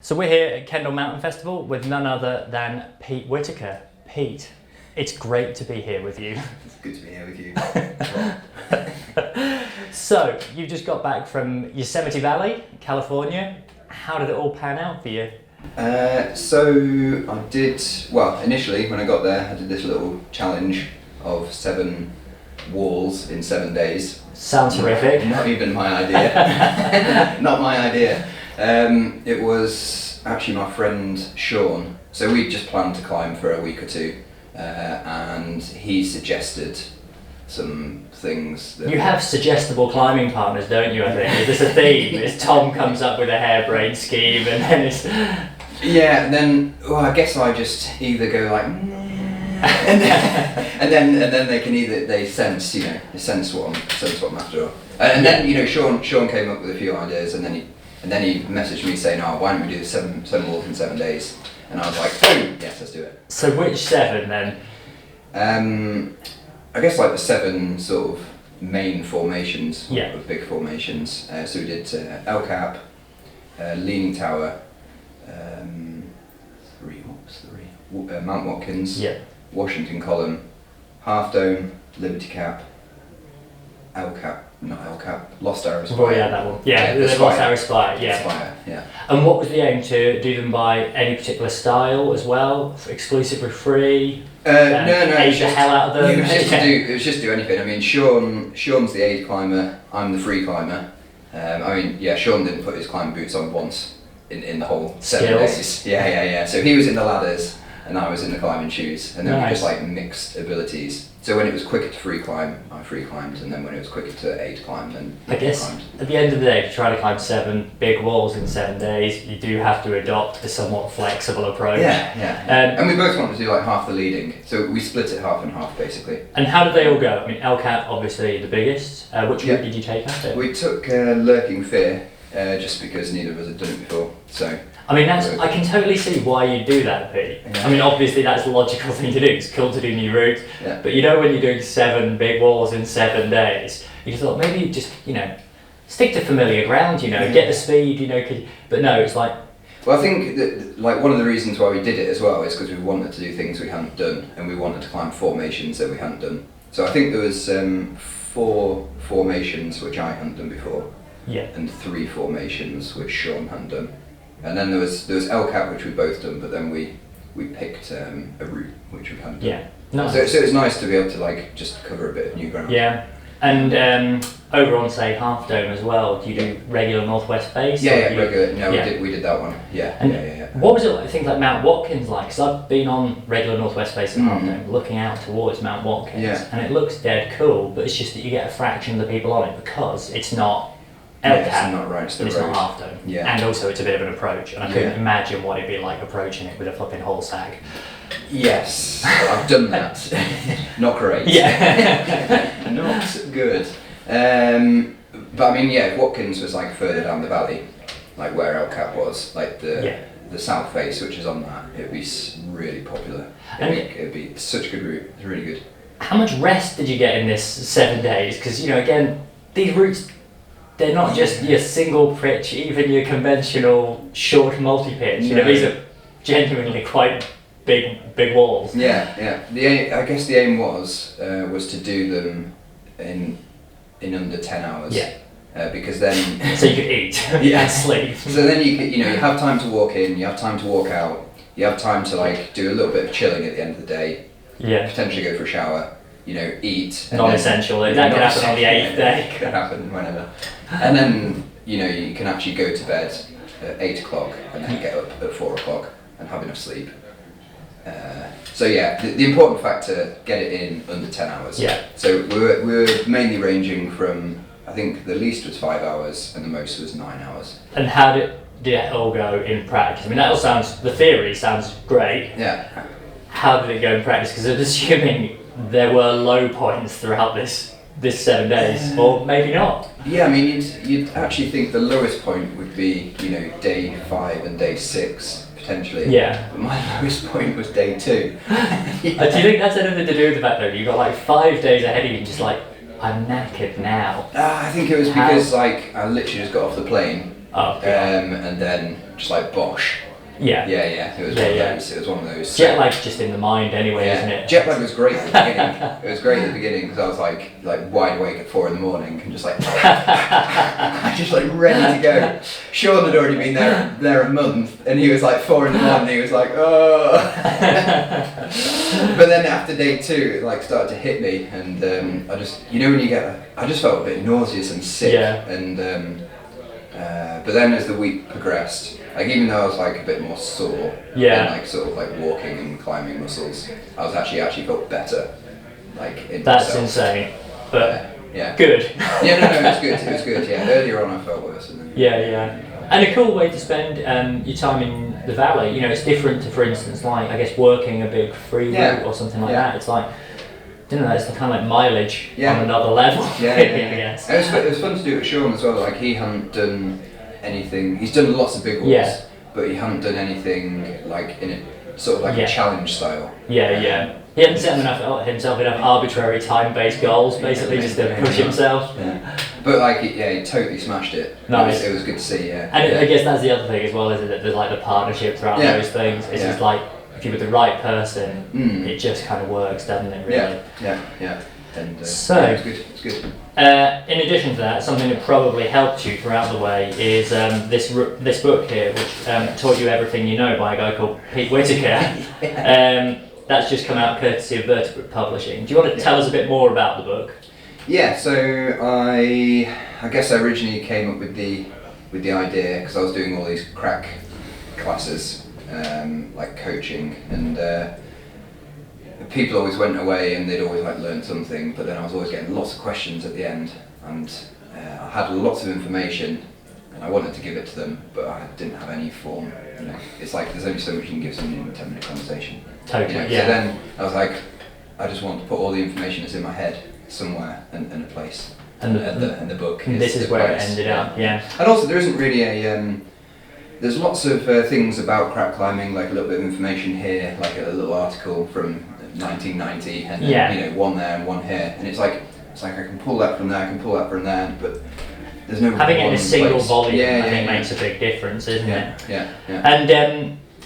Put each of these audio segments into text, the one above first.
So we're here at Kendal Mountain Festival with none other than Pete Whittaker. Pete, it's great to be here with you. It's good to be here with you. So, you just got back from Yosemite Valley, California. How did it all pan out for you? So I did, well, initially when I got there, I did this little challenge of 7 walls in 7 days. Sounds horrific. Not even my idea. Not my idea. It was actually my friend Sean. So we just planned to climb for a week or two, and he suggested some things. That You have suggestible climbing partners, don't you, I think? Is this a theme? Is Tom comes up with a harebrained scheme and then it's... Yeah, and then, well, I guess I just either go like, and then they can they sense what I'm after. And then Sean came up with a few ideas, and then he messaged me saying, "Oh, why don't we do 7 walls in 7 days?" And I was like, "Oh, yes, let's do it." So which 7 then? I guess like the 7 sort of main formations, Yeah. of big formations. So we did El Cap, Leaning Tower, Mount Watkins, Yeah. Washington Column, Half Dome, Liberty Cap, Lost Arrow Spire. Oh yeah, that one. Yeah, the Lost Arrow Spire, yeah. Spire, yeah. And what was the aim, to do them by any particular style as well? Exclusively free? No, Aid the hell out of them? It was just do anything. I mean, Sean's the aid climber, I'm the free climber. Sean didn't put his climbing boots on once in the whole 7 Skills. days. Yeah. So he was in the ladders and I was in the climbing shoes, and then we Nice. just like mixed abilities. So when it was quicker to free climb, I free climbed, and then when it was quicker to aid climb, then I guess climbed. at the end of the day, if you try to climb 7 big walls in 7 days, you do have to adopt a somewhat flexible approach. Yeah. And we both wanted to do like half the leading, so we split it half and half basically. And how did they all go? I mean, El Cap, obviously the biggest. Which Yeah. route did you take after? We took Lurking Fear, just because neither of us had done it before. So I mean, I can totally see why you do that, Pete. Yeah. I mean, obviously that's the logical thing to do. It's cool to do new routes. Yeah. But when you're doing 7 big walls in 7 days, you just thought maybe just, stick to familiar ground, get the speed, but no, it's like... Well, I think that like one of the reasons why we did it as well is because we wanted to do things we hadn't done, and we wanted to climb formations that we hadn't done. So I think there was 4 formations which I hadn't done before, Yeah. and 3 formations which Sean hadn't done. And then there was El Cap, which we both done, but then we picked a route which we hadn't done. Yeah. Nice. So it's nice to be able to like just cover a bit of new ground. Yeah. And over on, say, Half Dome as well, do you do regular northwest face? Yeah, regular. No, Yeah. we did that one. Yeah. What was it like, things like Mount Watkins like? Because I've been on regular northwest face and Half Dome, looking out towards Mount Watkins, Yeah. and it looks dead cool, but it's just that you get a fraction of the people on it because it's not El Yeah, Cap, it's not right, it's the and it's road. not Half Dome. Yeah. And also it's a bit of an approach, and I couldn't Yeah. imagine what it'd be like approaching it with a flipping whole sag. Yes, I've done that. Not great. Yeah. Not good. But I mean, Watkins was like further down the valley, like where El Cap was, like the south face, which is on that. It'd be really popular. It'd be such a good route. It's really good. How much rest did you get in this 7 days? Because, again, these routes, they're not just your single pitch, even your conventional short multi-pitch. No. These are genuinely quite big walls. Yeah. I guess the aim was to do them in under 10 hours. Yeah. Because then So you could eat and sleep. So then you have time to walk in, you have time to walk out, you have time to like do a little bit of chilling at the end of the day, Yeah. potentially go for a shower, eat. and Non-essential. then- That could happen on the non-essential, 8th day. Could happen whenever. And then you can actually go to bed at 8 o'clock and then get up at 4 o'clock and have enough sleep. The important factor, get it in under 10 hours. Yeah. So we were mainly ranging from, I think the least was 5 hours and the most was 9 hours. And how did it all go in practice? I mean, the theory sounds great. Yeah. How did it go in practice? Because I'm assuming there were low points throughout this 7 days, or maybe not. Yeah, I mean, you'd actually think the lowest point would be, day 5 and day 6, potentially. Yeah. But my lowest point was day 2. Do you think that's anything to do with the fact that you got like 5 days ahead of you, just like, I'm knackered now? I think it was because, like, I literally just got off the plane, Oh, yeah. and then just like Bosch. Yeah. Yeah. It was one of those. It was one of those. Jet lag's just in the mind anyway, isn't it? Jet lag was great at the beginning. It was great at the beginning because I was like wide awake at 4 a.m. and just like just like ready to go. Sean had already been there a month, and he was like 4 a.m. He was like, oh. But then after day 2, it like started to hit me, and I just, you know, when you get, I just felt a bit nauseous and sick, and but then as the week progressed, like even though I was like a bit more sore, and like sort of like walking and climbing muscles, I was actually felt better. Like in That's myself. insane, but yeah. Good. Yeah, no, it was good. Yeah, earlier on I felt worse. And then, And a cool way to spend your time in the valley. You know, it's different to, for instance, like I guess working a big free route or something like that. It's like, I don't know, it's kind of like mileage on another level. I guess. It was fun to do it with Sean as well. Like he hadn't done anything. He's done lots of big ones, but he hadn't done anything like in a sort of like a challenge style. He hadn't set himself enough arbitrary time-based goals, basically, just to push himself. But like, he totally smashed it. Nice. It was good to see. And I guess that's the other thing as well, is that there's like the partnership throughout those things. It's just like, if you're with the right person, it just kind of works, doesn't it? Really? Yeah. And so it's good. It's good. In addition to that, something that probably helped you throughout the way is this book here, which taught you everything you know, by a guy called Pete Whittaker. That's just come out courtesy of Vertebrate Publishing. Do you want to tell us a bit more about the book? Yeah. So I guess I originally came up with the idea because I was doing all these crack classes, like coaching, and people always went away and they'd always like learn something, but then I was always getting lots of questions at the end, and I had lots of information and I wanted to give it to them, but I didn't have any form. You know, it's like there's only so much you can give someone in a 10-minute conversation. Totally. You know? So then I was like, I just want to put all the information that's in my head somewhere and a place. And the book. This is where it ended up. Yeah. And also there isn't really a there's lots of things about crack climbing, like a little bit of information here, like a little article from 1990, and then, you know, one there and one here, and it's like I can pull that from there, I can pull that from there, but there's no having it in a single place. volume. I think makes a big difference, isn't it? Yeah. And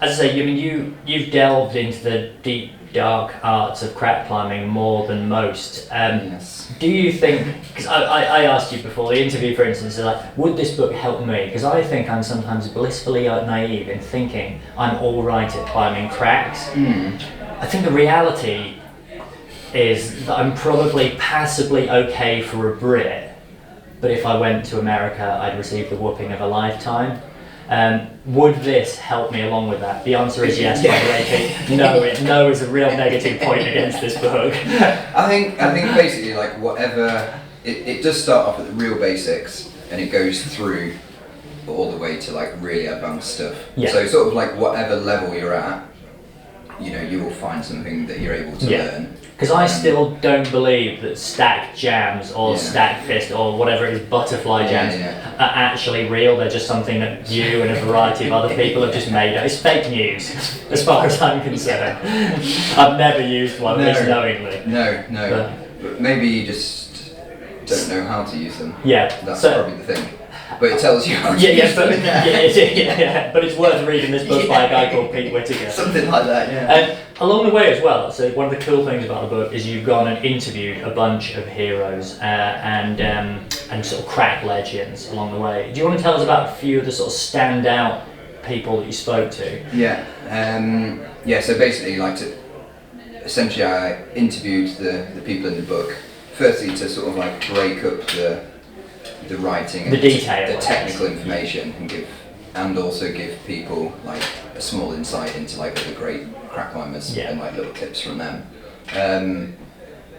as I say, I mean, you've delved into the deep, dark arts of crack climbing more than most. Yes. Do you think, because I asked you before the interview, for instance, like, would this book help me? Because I think I'm sometimes blissfully naive in thinking I'm all right at climbing cracks. I think the reality is that I'm probably passably okay for a Brit, but if I went to America, I'd receive the whooping of a lifetime. Would this help me along with that? The answer is yes, by the way, Pete. No is a real negative point against this book. I think basically, like, whatever, it does start off at the real basics and it goes through all the way to like really advanced stuff. So sort of like whatever level you're at, you know, you will find something that you're able to learn. Because I still don't believe that stack jams or stack fist or whatever it is, butterfly jams, are actually real. They're just something that you and a variety of other people have just made up. It's fake news, as far as I'm concerned. I've never used one, at least knowingly. No. But maybe you just don't know how to use them. That's probably the thing. But it tells you how to use them. But it's worth reading this book by a guy called Pete Whittaker. Something like that, And along the way as well, so one of the cool things about the book is you've gone and interviewed a bunch of heroes and sort of crack legends along the way. Do you want to tell us about a few of the sort of standout people that you spoke to? So basically, essentially I interviewed the people in the book, firstly to sort of like break up the writing and the detail, the technical information, and also give people like a small insight into like the great crack climbers and like little tips from them.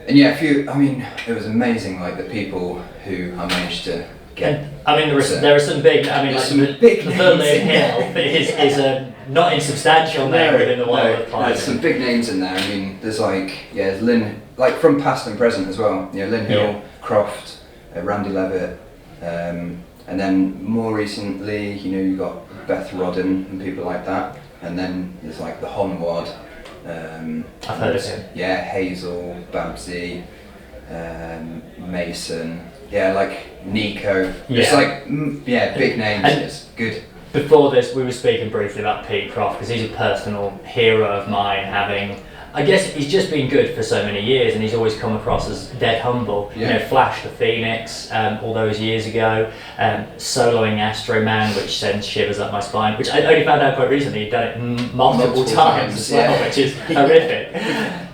It was amazing, like the people who I managed to get. I mean, there are some big. I mean, like the Berlin Hill is not insubstantial name within the world of climbing. There's some big names in there. I mean, there's there's Lynn, like from past and present as well. You know, Lynn Hill, Croft, Randy Levitt. And then more recently, you know, you got Beth Rodden and people like that, and then there's like the Honwad. I've heard of him. Yeah, Hazel, Babsy, Mason. Yeah, like Nico. It's like big names. And it's good. Before this, we were speaking briefly about Pete Croft because he's a personal hero of mine. I guess he's just been good for so many years, and he's always come across as dead humble. Yeah. You know, Flash the Phoenix all those years ago, soloing Astro Man, which sends shivers up my spine. Which I only found out quite recently. He'd done it multiple times as well, which is horrific.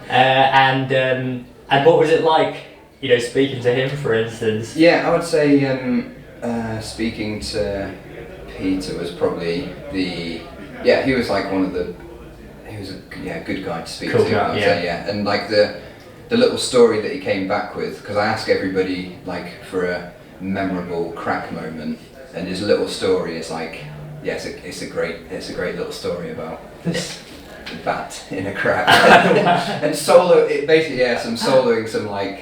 And what was it like? You know, speaking to him, for instance. Yeah, I would say speaking to Peter was probably he was like one of the, he was a good guy to speak cool to. guy, I would say, and like the little story that he came back with, because I ask everybody like for a memorable crack moment, and his little story is like, it's a great little story about this bat in a crack and solo it basically some soloing some like,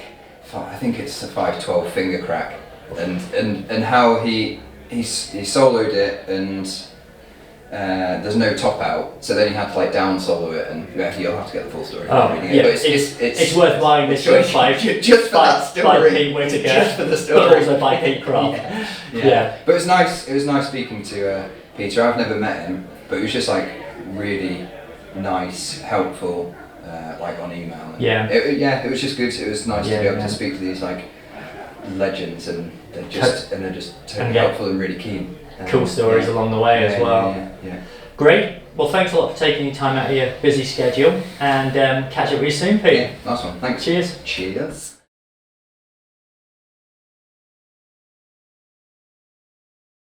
I think it's a 5/12 finger crack, and how he soloed it, and there's no top out, so then he had to like down solo it, and you'll have to get the full story. Oh, yeah, but it's worth buying this book just for that story, by Pete Whittaker, just for the story, but also by Pete Croft. Yeah. But it was nice speaking to Peter. I've never met him, but it was just like really nice, helpful, like on email. And it was just good. It was nice to be able to speak to these like legends, and they're just totally helpful and really keen. Cool stories along the way as well. Yeah. Great. Well, thanks a lot for taking your time out of your busy schedule, and catch up with you soon, Pete. Yeah, nice one. Thanks. Cheers. Cheers.